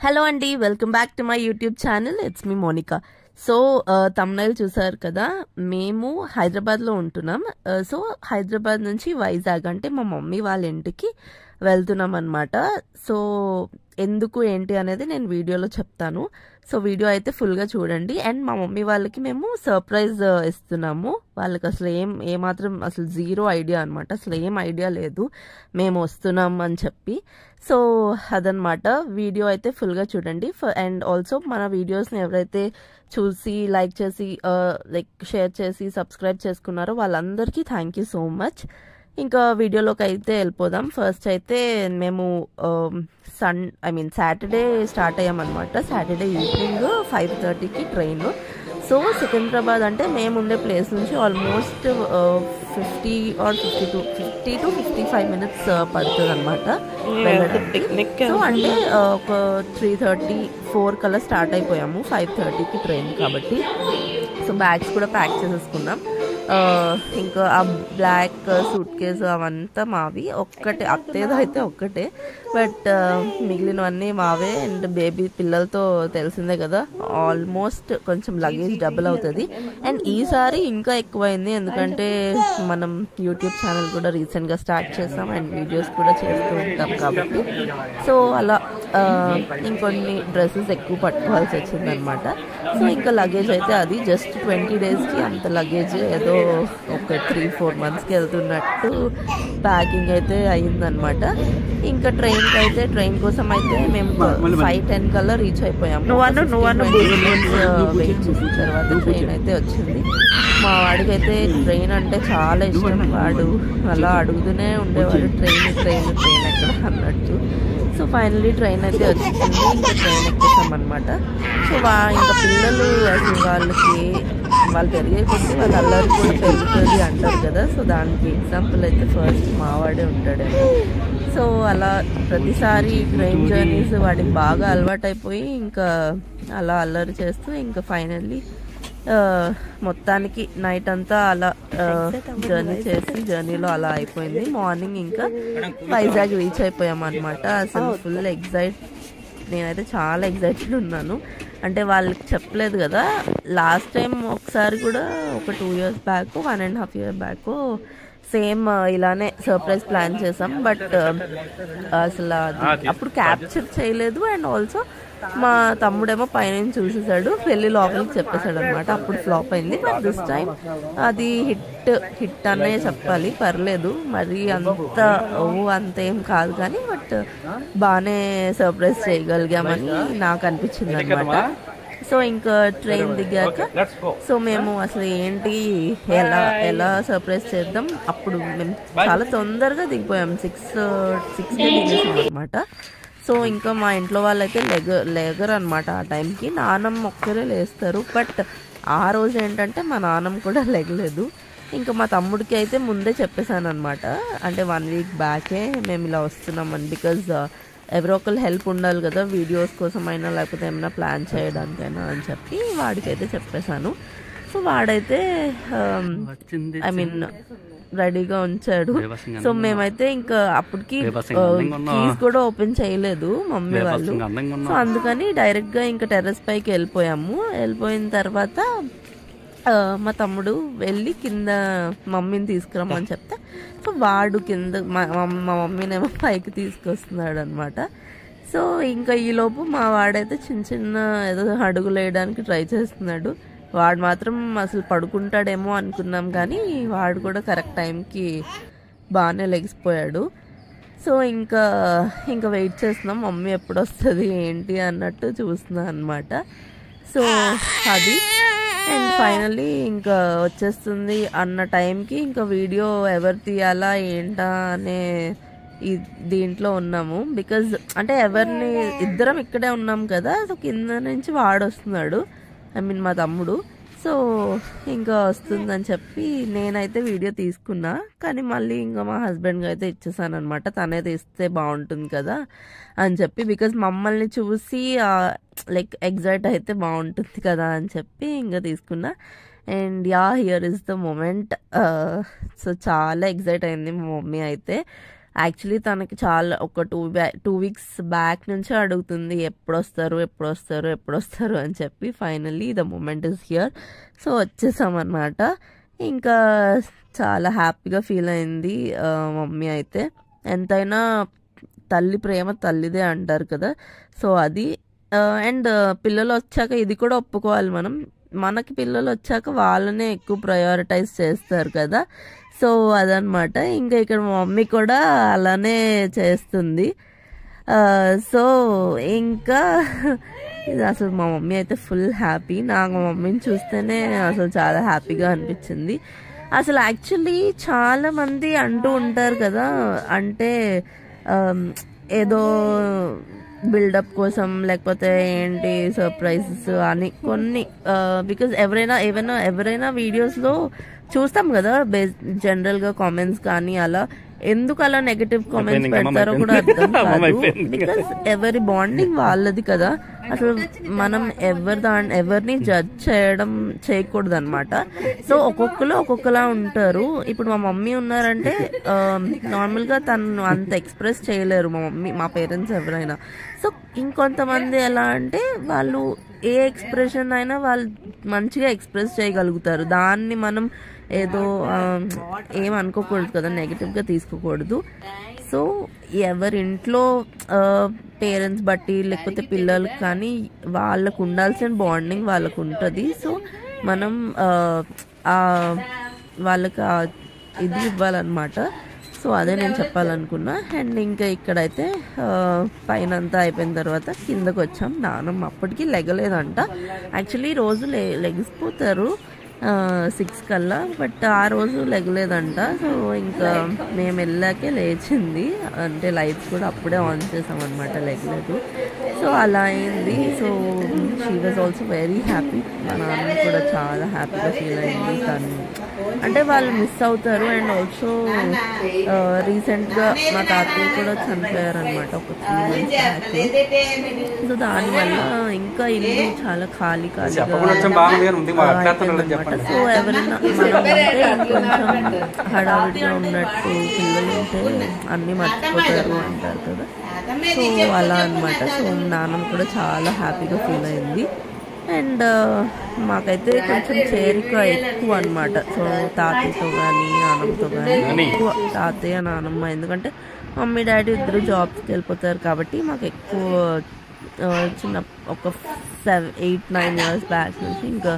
Hello అండి, welcome back to my YouTube channel. It's me Monika. So thumbnail చూసారు కదా, మేము హైదరాబాద్లో ఉంటున్నాం. సో హైదరాబాద్ నుంచి వైజాగ్ అంటే మా మమ్మీ వాళ్ళ ఇంటికి వెళ్తున్నాం అనమాట. సో ఎందుకు ఏంటి అనేది నేను వీడియోలో చెప్తాను. సో వీడియో అయితే ఫుల్గా చూడండి. అండ్ మా మమ్మీ వాళ్ళకి మేము సర్ప్రైజ్ ఇస్తున్నాము. వాళ్ళకి అసలు ఏమాత్రం అసలు జీరో ఐడియా అనమాట. అసలు ఏం ఐడియా లేదు మేము వస్తున్నాం అని చెప్పి. సో అదనమాట. వీడియో అయితే ఫుల్గా చూడండి. అండ్ ఆల్సో మన వీడియోస్ని ఎవరైతే చూసి లైక్ చేసి షేర్ చేసి సబ్స్క్రైబ్ చేసుకున్నారో వాళ్ళందరికీ థ్యాంక్ యూ సో మచ్. ఇంకా వీడియోలోకి అయితే వెళ్ళిపోదాం. ఫస్ట్ అయితే మేము సాటర్డే స్టార్ట్ అయ్యామన్నమాట. సాటర్డే ఈవినింగ్ 5:30కి ట్రైన్. సో సికింద్రాబాద్ అంటే మేము ఉండే ప్లేస్ నుంచి ఆల్మోస్ట్ 50 to 55 minutes పడుతుంది అనమాట వెళ్ళడానికి. సో అంటే ఒక 3:34 కల్లా స్టార్ట్ అయిపోయాము. 5:30కి ట్రైన్ కాబట్టి. సో బ్యాగ్స్ కూడా ప్యాక్ చేసేసుకున్నాం. ఇంకా ఆ బ్లాక్ సూట్ కేసు అవంతా మావి. ఒక్కటే అత్తేదో అయితే ఒక్కటే, బట్ మిగిలినవన్నీ మావే. అండ్ బేబీ పిల్లలతో తెలిసిందే కదా, ఆల్మోస్ట్ కొంచెం లగేజ్ డబుల్ అవుతుంది. అండ్ ఈసారి ఇంకా ఎక్కువైంది, ఎందుకంటే మనం యూట్యూబ్ ఛానల్ కూడా రీసెంట్గా స్టార్ట్ చేస్తాం అండ్ వీడియోస్ కూడా చేస్తూ ఉంటాం కాబట్టి. సో అలా ఇంకొన్ని డ్రెస్సెస్ ఎక్కువ పట్టుకోవాల్సి వచ్చింది అనమాట. సో ఇంకా లగేజ్ అయితే అది జస్ట్ 20 daysకి అంత లగేజ్ ఏదో ఒక 3-4 monthsకి వెళ్తున్నట్టు ప్యాకింగ్ అయితే అయ్యిందనమాట. ఇంకా ట్రైన్ కోసం అయితే మేము 5:10 కల్లా రీచ్ అయిపోయాము. వెయిట్ చేసిన తర్వాత ట్రైన్ అయితే వచ్చింది. మా వాడికి అయితే ట్రైన్ అంటే చాలా ఇష్టం. వాడు అలా అడుగుతూనే ఉండేవాడు, ట్రైన్ ఎక్కడ అన్నట్టు. సో ఫైనలీ ట్రైన్ అయితే వచ్చింది. ఇంకా ట్రైన్ ఎక్కేసాం అనమాట. సో ఇంకా పిల్లలు అసలు వాళ్ళు పెరిగే కొద్దీ వాళ్ళ అల్లరి కూడా పెరుగుతుంది అంటారు కదా. సో దానికి ఎగ్జాంపుల్ అయితే ఫస్ట్ మావాడే ఉంటాడేమో. సో అలా ప్రతిసారి ట్రైన్ జర్నీస్ వాడికి బాగా అలవాటైపోయి ఇంకా అలా అల్లరి చేస్తూ ఇంకా ఫైనల్లీ మొత్తానికి నైట్ అంతా అలా జర్నీ చేసి జర్నీలో అలా అయిపోయింది. మార్నింగ్ ఇంకా వైజాగ్ రీచ్ అయిపోయాం అనమాట. అసలు ఫుల్ నేనైతే చాలా ఎగ్జైటెడ్ ఉన్నాను. అంటే వాళ్ళకి చెప్పలేదు కదా, లాస్ట్ టైం ఒకసారి కూడా ఒక 2 years back 1.5 years back same ఇలానే సర్ప్రైజ్ ప్లాన్ చేసాం. బట్ అసలు అప్పుడు క్యాప్చర్ చేయలేదు. అండ్ ఆల్సో మా తమ్ముడేమో పైన చూసేసాడు, వెళ్ళి లోపలికి చెప్పేశాడు అనమాట. అప్పుడు ఫ్లాప్ అయింది. బట్ దిస్ టైం అది హిట్ అనే చెప్పాలి. పర్లేదు, మరి అంతేం కాదు కానీ బట్ బాగానే సర్ప్రైజ్ చేయగలిగామని నాకు అనిపించింది అనమాట. సో ఇంకా ట్రైన్ దిగాక సో మేము అసలు ఏంటి ఎలా సర్ప్రైజ్ చేద్దాం. అప్పుడు మేము చాలా తొందరగా దిగిపోయాం. 6కి దిగేసాం అనమాట. సో ఇంకా మా ఇంట్లో వాళ్ళైతే లేగరు అనమాట ఆ టైంకి. నాన్నమ్మ ఒక్కరే లేస్తారు. బట్ ఆ రోజు ఏంటంటే మా నాన్నమ్మ కూడా లేగలేదు. ఇంకా మా తమ్ముడికి అయితే ముందే చెప్పేశాను అనమాట. అంటే 1 week బ్యాకే మేము ఇలా వస్తున్నామని. బికాజ్ ఎవరో ఒకరు హెల్ప్ ఉండాలి కదా, వీడియోస్ కోసం అయినా లేకపోతే ఏమైనా ప్లాన్ చేయడానికైనా అని చెప్పి వాడికైతే చెప్పేశాను. సో వాడైతే రెడీగా ఉంచాడు. సో మేమైతే ఇంకా అప్పటికి కీస్ కూడా ఓపెన్ చేయలేదు మమ్మీ వాళ్ళు. సో అందుకని డైరెక్ట్గా ఇంకా టెర్రస్ పైకి వెళ్ళిపోయిన తర్వాత మా తమ్ముడు వెళ్ళి కింద మమ్మీని తీసుకురమ్మని చెప్తే సో వాడు కింద మా మమ్మీనేమో పైకి తీసుకొస్తున్నాడు అనమాట. సో ఇంకా ఈలోపు మా వాడైతే చిన్న ఏదో అడుగులు వేయడానికి ట్రై చేస్తున్నాడు. వాడు మాత్రం అసలు పడుకుంటాడేమో అనుకున్నాం, కానీ వాడు కూడా కరెక్ట్ టైంకి బాగానే లెగిసిపోయాడు. సో ఇంకా వెయిట్ చేస్తున్నాం, మమ్మీ ఎప్పుడు వస్తుంది ఏంటి అన్నట్టు చూస్తున్నాం అనమాట. సో అది అండ్ ఫైనల్లీ ఇంకా వచ్చేస్తుంది అన్న టైంకి ఇంకా వీడియో ఎవరు తీయాలా ఏంటా అనే దీంట్లో ఉన్నాము. బికాజ్ అంటే ఇద్దరం ఇక్కడే ఉన్నాం కదా. సో కింద నుంచి వాడు వస్తున్నాడు, మా తమ్ముడు. సో ఇంకా వస్తుందని చెప్పి నేనైతే వీడియో తీసుకున్నా, కానీ మళ్ళీ ఇంకా మా హస్బెండ్కి అయితే ఇచ్చేసాను అనమాట. తనే తీస్తే బాగుంటుంది కదా అని చెప్పి. బికాజ్ మమ్మల్ని చూసి ఎగ్జైట్ అయితే బాగుంటుంది కదా అని చెప్పి ఇంకా తీసుకున్నా. And here is the moment. So చాలా ఎగ్జైట్ అయింది మా మమ్మీ అయితే. యాక్చువల్లీ తనకి చాలా ఒక 2 వీక్స్ బ్యాక్ నుంచే అడుగుతుంది ఎప్పుడు వస్తారు అని చెప్పి. Finally the moment is here. So వచ్చేసామన్నమాట. ఇంకా చాలా హ్యాపీగా ఫీల్ అయింది మమ్మీ అయితే. ఎంతైనా తల్లి ప్రేమ తల్లిదే అంటారు కదా. సో అది అండ్ పిల్లలు వచ్చాక ఇది కూడా ఒప్పుకోవాలి మనం, మనకి పిల్లలు వచ్చాక వాళ్ళనే ఎక్కువ ప్రయారిటైజ్ చేస్తారు కదా. సో అదనమాట. ఇంకా ఇక్కడ మా మమ్మీ కూడా అలానే చేస్తుంది. సో ఇంకా ఇది అసలు మా మమ్మీ అయితే ఫుల్ హ్యాపీ. నాకు మా మమ్మీని చూస్తేనే అసలు చాలా హ్యాపీగా అనిపించింది. అసలు యాక్చువల్లీ చాలా మంది అంటూ ఉంటారు కదా, అంటే ఏదో బిల్డప్ కోసం లేకపోతే ఏంటి సర్ప్రైజెస్ అని కొన్ని, బికాజ్ ఎవరైనా వీడియోస్లో చూస్తాం కదా జనరల్గా కామెంట్స్ కానీ అలా ఎందుకు అలా నెగటివ్ కామెంట్స్ పెడతారో కూడా అర్థం కాదు. బికాజ్ ఎవరి బాండింగ్ వాళ్ళది కదా. అసలు మనం ఎవరిని జడ్జ్ చేయకూడదు అనమాట. సో ఒక్కొక్కరు ఒక్కొక్కలా ఉంటారు. ఇప్పుడు మా మమ్మీ ఉన్నారంటే నార్మల్గా తను అంత ఎక్స్ప్రెస్ చేయలేరు మా పేరెంట్స్ ఎవరైనా. సో ఇంకొంతమంది ఎలా అంటే వాళ్ళు ఏ ఎక్స్ప్రెషన్ అయినా వాళ్ళు మంచిగా ఎక్స్ప్రెస్ చేయగలుగుతారు. దాన్ని మనం ఏదో ఏమనుకోకూడదు కదా, నెగిటివ్గా తీసుకోకూడదు. సో ఎవరింట్లో పేరెంట్స్ బట్టి లేకపోతే పిల్లలకి కానీ వాళ్ళకు ఉండాల్సిన బాండింగ్ వాళ్ళకు ఉంటుంది. సో మనం వాళ్ళకి ఇది ఇవ్వాలన్నమాట. సో అదే నేను చెప్పాలనుకున్నా. అండ్ ఇంకా ఇక్కడైతే పైన అంతా అయిపోయిన తర్వాత కిందకు వచ్చాం. నానమ్మ అప్పటికి లెగలేదంట. యాక్చువల్లీ రోజు లెగిసిపోతారు 6 కల్లా, బట్ ఆ రోజు లెగలేదంట. సో ఇంకా మేము వెళ్ళాకే లేచింది, అంటే లైట్స్ కూడా అప్పుడే ఆన్ చేసాం అనమాట, లెగలేదు. సో అలా అయింది. So she was also very happy. మా నాన్న కూడా చాలా హ్యాపీగా ఫీల్ అయింది. తను అంటే వాళ్ళు మిస్ అవుతారు. అండ్ ఆల్సో రీసెంట్గా మా తాతయ్య కూడా చనిపోయారు అనమాట ఒక 3 months బ్యాక్. సో దానివల్ల ఇంకా ఇల్లు చాలా ఖాళీగా. సో ఎవరైనా మనం ఉంటే కొంచెం హడావిడిగా ఉన్నట్టు, పిల్లలు ఉంటే అన్నీ మర్చిపోతారు అంటారు కదా. సో అలా అనమాట. సో నాన్నమ్మ కూడా చాలా హ్యాపీగా ఫీల్ అయింది. అండ్ మాకైతే కొంచెం చేరిక ఎక్కువ అనమాట. సో తాతయ్యతో కానీ నాన్నమ్మతో కానీ ఎక్కువ, తాతయ్య నాన్నమ్మ, ఎందుకంటే మమ్మీ డాడీ ఇద్దరు జాబ్స్కి వెళ్ళిపోతారు కాబట్టి మాకు ఎక్కువ చిన్న ఒక 7-8-9 years బ్యాక్ నుంచి ఇంకా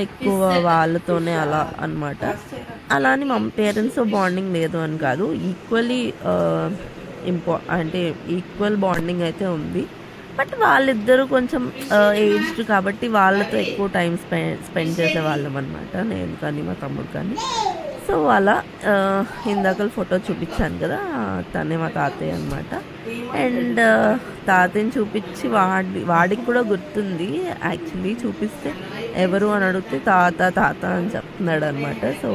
ఎక్కువ వాళ్ళతోనే అలా అనమాట. అలా అని మా పేరెంట్స్తో బాండింగ్ లేదు అని కాదు, ఈక్వల్లీ అంటే ఈక్వల్ బాండింగ్ అయితే ఉంది. బట్ వాళ్ళిద్దరూ కొంచెం ఏజ్డ్ కాబట్టి వాళ్ళతో ఎక్కువ టైం స్పెండ్ చేసేవాళ్ళం అనమాట, నేను కానీ మా తమ్ముడు కానీ. సో అలా ఇందాక ఫోటో చూపించాను కదా, తనే మా తాతయ్య అనమాట. అండ్ తాతయ్యని చూపించి వాడికి కూడా గుర్తుంది. యాక్చువల్లీ చూపిస్తే ఎవరు అని అడిగితే తాత అని చెప్తున్నాడు అనమాట. సో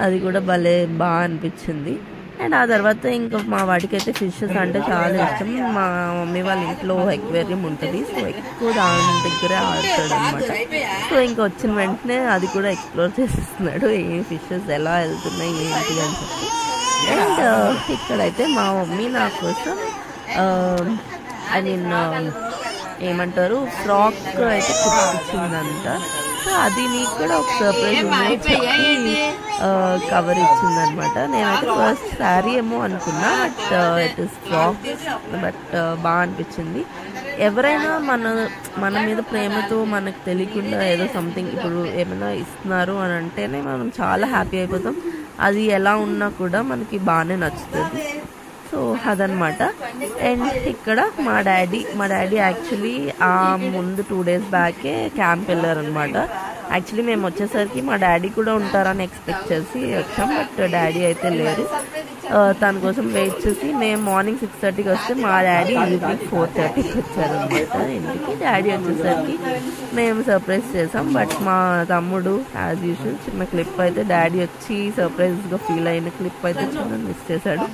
అది కూడా భలే బాగా అనిపించింది. అండ్ ఆ తర్వాత ఇంకా మా వాడికైతే ఫిషెస్ అంటే చాలా ఇష్టం. మా మమ్మీ వాళ్ళ ఇంట్లో ఎక్వేరియం ఉంటుంది. సో ఎక్కువ దాని దగ్గరే ఆడుతాడు అనమాట. సో ఇంకా వచ్చిన వెంటనే అది కూడా ఎక్స్ప్లోర్ చేసేస్తున్నాడు, ఏ ఫిషెస్ ఎలా వెళ్తున్నాయి ఏంటి అని చెప్పి. అండ్ ఇక్కడైతే మా మమ్మీ నా కోసం ఐ మీన్ ఏమంటారు ఫ్రాక్ అయితే కుట్టించిందంట. సో అది నీకు కూడా ఒక సర్ప్రైజ్ ఉంది చెప్పి కవర్ ఇచ్చిందనమాట. నేనైతే ఫస్ట్ శారీ ఏమో అనుకున్నా, but it is frock. But బాగా అనిపించింది. ఎవరైనా మన మీద ప్రేమతో మనకు తెలియకుండా ఏదో సంథింగ్ ఇప్పుడు ఏమైనా ఇస్తున్నారు అని అంటేనే మనం చాలా హ్యాపీ అయిపోతాం. అది ఎలా ఉన్నా కూడా మనకి బాగానే నచ్చుతుంది. సో అదనమాట. అండ్ ఇక్కడ మా డాడీ యాక్చువల్లీ ముందు 2 days బ్యాకే క్యాంప్ వెళ్ళారనమాట. యాక్చువల్లీ మేము వచ్చేసరికి మా డాడీ కూడా ఉంటారని ఎక్స్పెక్ట్ చేసి వచ్చాం, బట్ డాడీ అయితే లేరు. తన కోసం వెయిట్ చేసి మేము మార్నింగ్ 6:30కి వస్తే మా డాడీ ఈవినింగ్ 4:30కి వచ్చారనమాట ఇంటికి. డాడీ వచ్చేసరికి మేము సర్ప్రైజ్ చేసాం. బట్ మా తమ్ముడు యాజ్ యూజువల్ చిన్న క్లిప్ అయితే డాడీ వచ్చి సర్ప్రైజ్గా ఫీల్ అయిన క్లిప్ అయితే చిన్న మిస్ చేశాడు.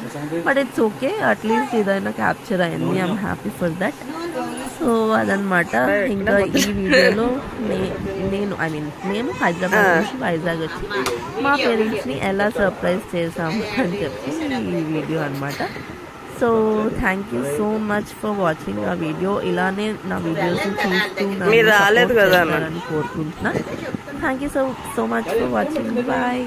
బట్ ఇట్స్ ఓకే, అట్లీస్ట్ ఇదైనా క్యాప్చర్ అయింది. I'm happy for that. So so అదనమాట. ఇంకా ఈ వీడియోలో నేను హైదరాబాద్ నుంచి వైజాగ్ వచ్చి మా పేరెంట్స్ని ఎలా సర్ప్రైజ్ చేసాము అని చెప్పి ఈ వీడియో అనమాట. So thank you so much for watching ఆ వీడియో. ఇలానే నా వీడియోస్ని చూస్తూ అని కోరుకుంటున్నా. Thank you so much for watching. Bye.